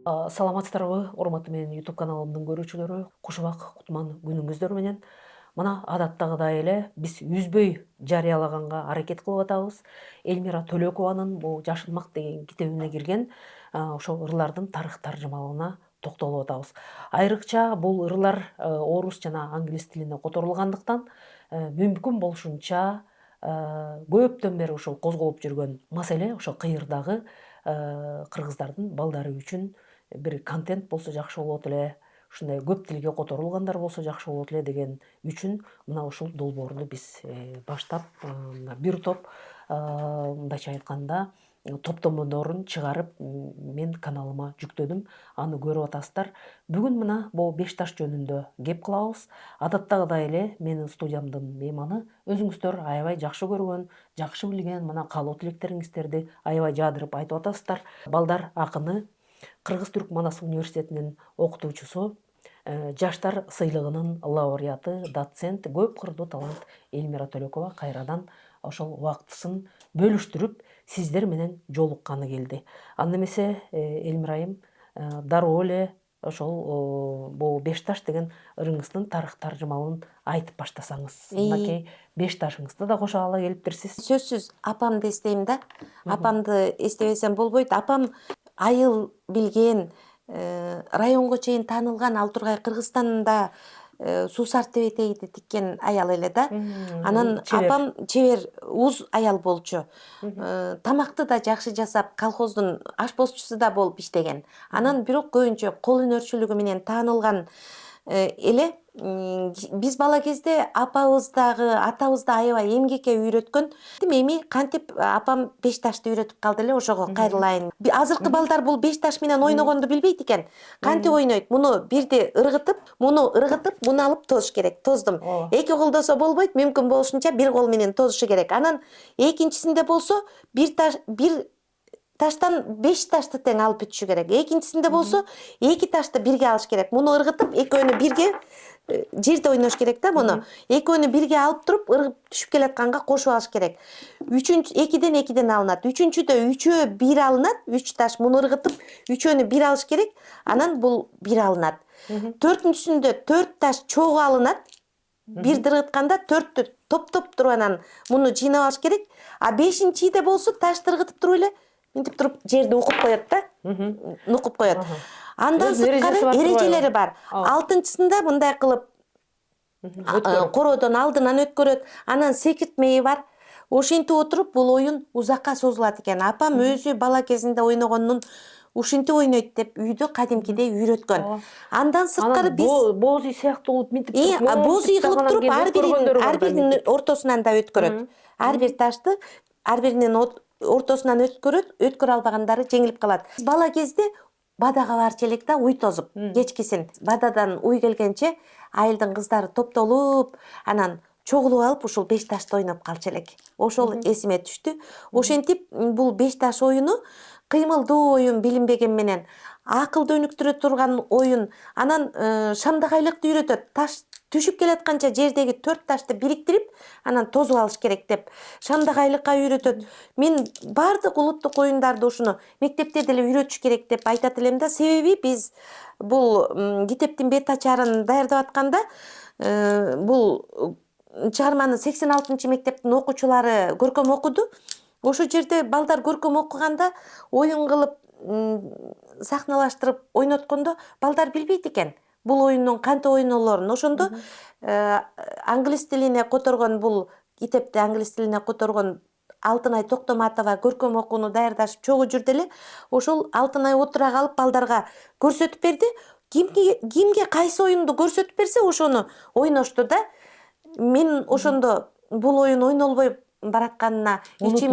Саламатсыздарбы, урматтуу менин YouTube каналымдын көрүүчүлөрү, кушубак кутман күнүңүздөр менен. Мына адаттагыдай эле биз үзбөй жарыялаганга аракет кылып атабыз. Элмира Төлөкованын бул Жашылмак деген китебине кирген ошол ырлардын тарых таржымалына токтолуп атабыз. Айрыкча бул ырлар орус жана англис тилине которулгандыктан мүмкүн болушунча көптөн бери ошол козголуп жүргөн маселе ошол кыйырдагы кыргыздардын балдары үчүн бир контент болсо жакшы болот эле, ушундай көп тилге которулгандар болсо жакшы болот эле деген үчүн мына ушул долбоорду биз баштап бир топ мындайча айтканда топтомодорун чыгарып мен каналыма жүктөдүм. Аны көрүп атасыздар. Бүгүн мына бул беш таш жөнүндө кеп кылабыз. Адаттагыдай эле менин студиямдын мейманы өзүңүздөр аябай жакшы көргөн, жакшы билген мына каалоо тилектериңиздерди аябай жаадырып айтып атасыздар. Балдар акыны, Кыргыз-Түрк Манас университетинин окутуучусу, жаштар сыйлыгынын лауреаты, доцент, көп кырлуу талант Элмира Төлөкова кайрадан ошол убактысын бөлүштүрүп сиздер менен жолукканы келди. Анда эмесе Элмира айым дароо эле ошол бул беш таш деген ырыңыздын тарых таржымалын айтып баштасаңыз. Мынакей беш ташыңызды да кошо ала келиптирсиз. Сөзсүз апамды эстейм да. Апамды эстебесем болбойт. Апам айыл билген, районго чейин таанылган, ал тургай Кыргызстанда суусартып этегиди тиккен аял эле да. Анан апам чебер, уз аял болчу. Тамакты да жакшы жасап, колхоздун ашпозчусу да болуп иштеген. Анан бирок көбүнчө кол өнөрчүлүгү менен таанылган эле. Биз бала кезде апабыз дагы, атабыз да аябай эмгекке үйрөткөн. Эми кантип апам беш ташты үйрөтүп калды эле, ошого кайрылайын. Азыркы балдар бул беш таш менен ойногонду билбейт экен. Кантип ойнойт? Муну бирди ыргытып, муну алып тозуш керек. Тоздум. Эки колдосо болбойт, мүмкүн болушунча бир кол менен тозушу керек. Анан экинчисинде болсо бир таштан беш ташты тең алып бүтүшү керек. Экинчисинде болсо эки ташты бирге алыш керек. Муну ыргытып, экөөнү бирге жерде ойнош керек да муну. Экөөнү бирге алып туруп, ыргып түшүп келатканга кошуп алыш керек. Экиден алынат. Үчүнчүдө үчөө бир алынат. Үч таш муну ыргытып, үчөөнү бир алыш керек. Анан бул бир алынат. Төртүнчүсүндө төрт таш чогуу алынат. Бирди ыргытканда төрттү топтоп туруп анан муну жыйнап алыш керек. А бешинчиде болсо ташты ыргытып туруп эле мынтип туруп жерди укуп коет да. Нукуп коет. Андан сырткары эрежелери бар. Алтынчысында мындай кылып короодон алдынан өткөрөт. Анан секиртмеи бар. Ошентип отуруп бул оюн узакка созулат экен. Апам өзү бала кезинде ойногонун ушинтип ойнойт деп үйдө кадимкидей үйрөткөн. Андан сырткары биз боз үй сыяктуу мынтип боз үй кылып туруп ар биринин ортосунан да өткөрөт. Ар бир ташты ар биринин ортосунан өткөрө албагандары жеңилип калат. Бала кезде бадага барчу элек да уй тозуп, кечкисин. Бададан уй келгенче айылдын кыздары топтолуп, анан чогулуп алып ушул беш ташты ойноп калчу элек. Ошол эсиме түштү. Ошентип бул беш таш оюну кыймылдуу оюн билинбеген менен, акылды өнүктүрө турган оюн, анан шамдагайлыкты үйрөтөт. Таш түшүп келатканча жердеги төрт ташты бириктирип, анан тозуп алыш керек деп шамдагайлыкка үйрөтөт. Мен бардык улуттук оюндарды ушуну мектепте деле үйрөтүш керек деп айтат элем да. Себеби биз бул китептин бет ачарын даярдап атканда бул чыгарманы 86 мектептин окуучулары көркөм окуду. Ошол жерде балдар көркөм окуганда оюн кылып сахналаштырып ойноткондо балдар билбейт экен бул оюндун кантип ойнолорун. Ошондо англис тилине которгон бул китепти англис тилине которгон Алтынай Токтоматова көркөм окууну даярдашып чогуу жүрдү эле. Ошол Алтынай отура калып балдарга көрсөтүп берди. Кимге кайсы оюнду көрсөтүп берсе, ошону ойношту да. Мен ошондо бул оюн ойнолбой баратканына ичим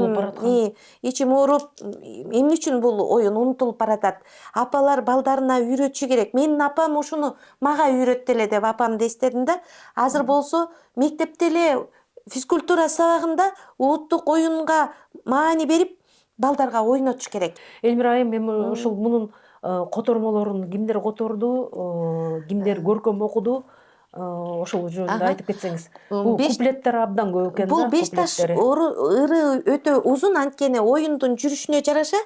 ооруп, эмне үчүн бул оюн унутулуп баратат? Апалар балдарына үйрөтүшү керек. Менин апам ушуну мага үйрөттү эле деп апамды эстедим да. Азыр болсо мектепте эле физкультура сабагында улуттук оюнга маани берип, балдарга ойнотуш керек. Элмира айым, мен ушул мунун котормолорун кимдер которду, кимдер көркөм окуду? ошол жөнүндө Ага. айтып кетсеңиз. Бул Беш- куплеттер абдан көп экен Бул да, 5 таш куплеттери. ыры өтө узун, анткени оюндун жүрүшүнө жараша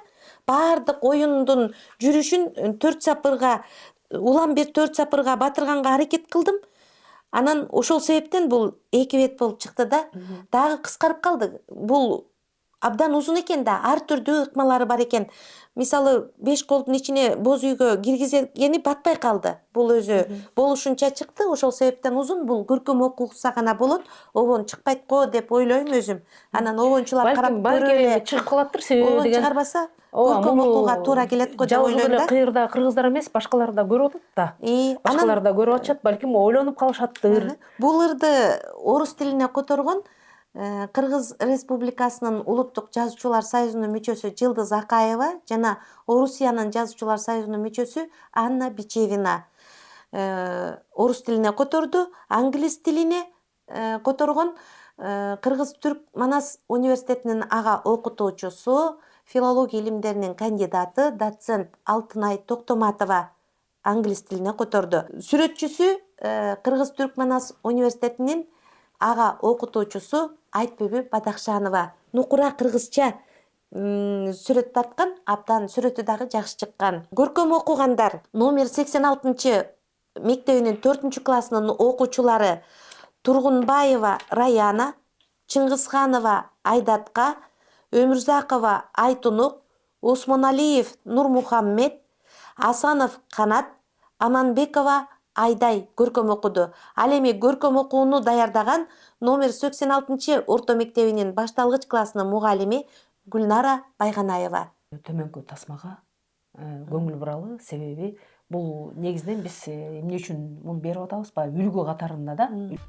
баардык оюндун жүрүшүн 4 сапырга, улам бир 4 сапырга батырганга аракет кылдым. Анан ошол себептен бул 2 бет болуп чыкты да. Дагы кыскарып калды. Бул абдан узун экен да, ар түрдүү ыкмалары бар экен. Мисалы 5 колдун ичине боз үйгө киргизгени батпай калды. Бул өзү болушунча чыкты. Ошол себептен узун. Бул көркөм окуса гана болот. Обон чыкпайт го деп ойлойм өзүм. Анан обончулар карап көрүп эле чыгып калаттыр, себеби обон деген. чыгарбаса көркөм окууга туура келет го деп Жалгыз ойлойм эле да. кыйырда кыргыздар эмес, башкалар да көрүп атат да. Башкалар да көрүп атышат, балким ойлонуп калышаттыр. Бул ырды орус тилине которгон Кыргыз Республикасынын Улуттук Жазуучулар союзунун мүчөсү Жылдыз Акаева жана Орусиянын Жазуучулар союзунун мүчөсү Анна Бичевина орус тилине которду. Англис тилине которгон Кыргыз Түрк Манас университетинин ага окутуучусу, филология илимдеринин кандидаты, доцент Алтынай Токтоматова англис тилине которду. Сүрөтчүсү Кыргыз Түрк Манас университетинин ага окутуучусу Айтбүбү Бадакшанова. Нукура кыргызча сүрөт тарткан, абдан сүрөтү дагы жакшы чыккан. Көркөм окугандар номер 86 мектебинин 4 классынын окуучулары Тургунбаева Раяна, Чыңгызханова Айдатка, Өмүрзакова Айтунук, Осмоналиев Нурмухаммед, Асанов Канат, Аманбекова Айдай көркөм окуду. Ал эми көркөм окууну даярдаган номер 86 орто мектебинин башталгыч классынын мугалими Гүлнара Байганаева. Төмөнкү тасмага көңүл буралы, себеби бул негизинен биз эмне үчүн муну берип атабыз, баягы үлгү катарында да. 1,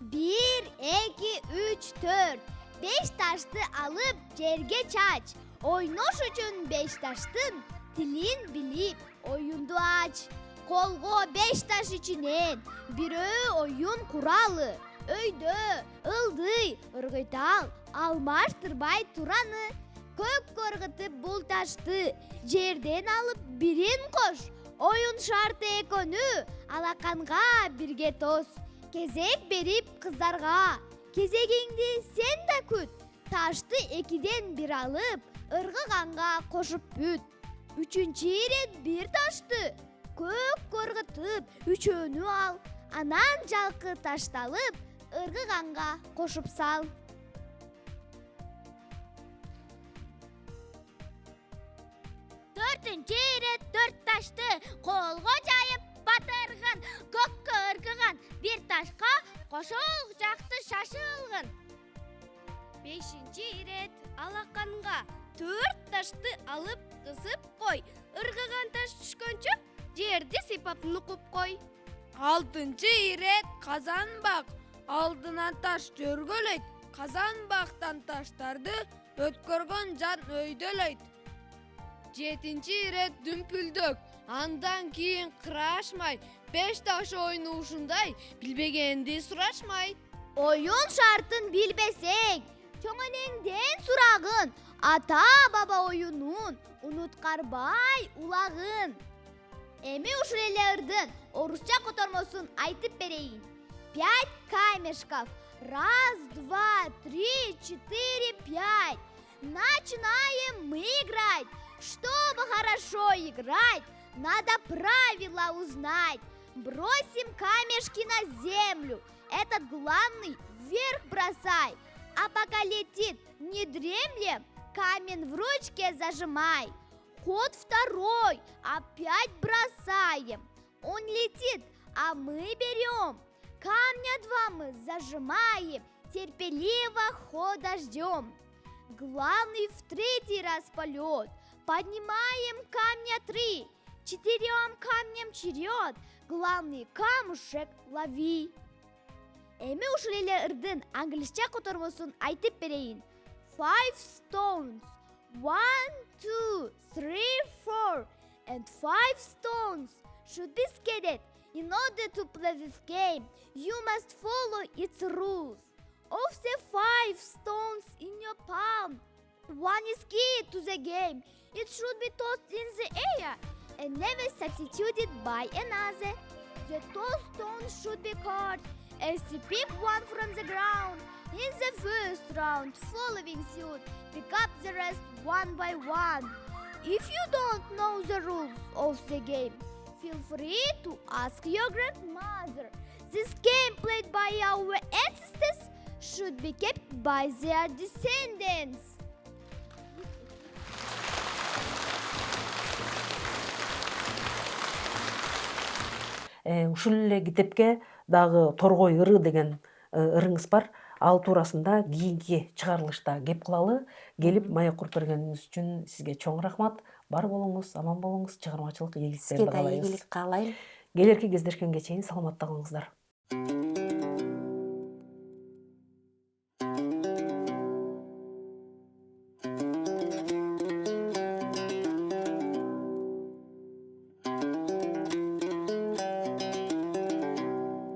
2, 3, 4. 5 ташты алып жерге чач. Ойнош үчүн 5 таштын тилин билип оюнду ач. Колго 5 таш ичинен бирөө оюн куралы. Өйдө, ылдый, ыргыйтал, алмаштырбай тураны. Көккө ыргытып бул ташты жерден алып бирин кош. Оюн шарты экөнү алаканга бирге тос. Кезек берип кыздарга. Кезегиңди сен да күт. Ташты 2ден 1 алып, ыргыганга кошуп бүт. 3-чү ирет бир ташты көккө ыргытып, 3өөнү ал. Анан жалкы ташталып, ыргыганга кошуп сал. 4-чү ирет 4 ташты колго жайып батырган, көккө ыргыган, бир ташка кошол жакты шашылган. 5-чү ирет алаканга 4 ташты алып кысып кой. Ыргыган таш түшкөнчө жерди сыйпап нукуп кой. 6-чы ирет казанбак, алдынан таш жөргөлөйт. Казанбактан таштарды өткөргөн жан өйдөлөйт. 7-чи ирет дүмпүлдөк, андан кийин кырашмай, 5 таш ойну ушундай, билбегенди сурашмай. Оюн шартын билбесең, чоң энеңден сурагын, ата баба оюнун унуткарбай улагын. Эми ушул эле ырдын орусча котормосун айтып берейин. 5 камешков. 1, 2, 3, 4, 5. Начинаем мы играть. Чтобы хорошо играть, надо правила узнать. Бросим камешки на землю. Этот главный вверх бросай. А пока летит, не дремлем, камень в ручке зажимай. Ход второй, опять бросаем. Он летит, а мы берем. Камня 2 мы зажимаем, терпеливо хода ждем. Главный в 3-й раз полет. Поднимаем камня 3. 4 камням черед. Главный камушек лови. Эми ушул эле ырдын англисча котормосун айтып берейин. 5 stones. 1, 2, 3, 4. And 5 stones should be scattered. In order to play this game, you must follow its rules. Of the 5 stones in your palm, 1 is key to the game. It should be tossed in the air and never substituted by another. The tossed stones should be caught as you pick one from the ground. In the first round, following suit, pick up the rest one by one. If you don't know the rules of the game, feel free to ask your grandmother. This game played by our ancestors should be kept by their descendants. Ушул эле китепке дагы торгой ыры деген ырыңыз бар. Ал туурасында кийинки чыгарылышта кеп кылалы. Келип маек куруп бергениңиз үчүн сизге чоң рахмат. Бар болуңуз, аман болуңуз, чыгармачылык ийгиликтерди Сизге да каалайбыз. ийгилик каалайм. Келерки кездешкенге чейин саламатта калыңыздар.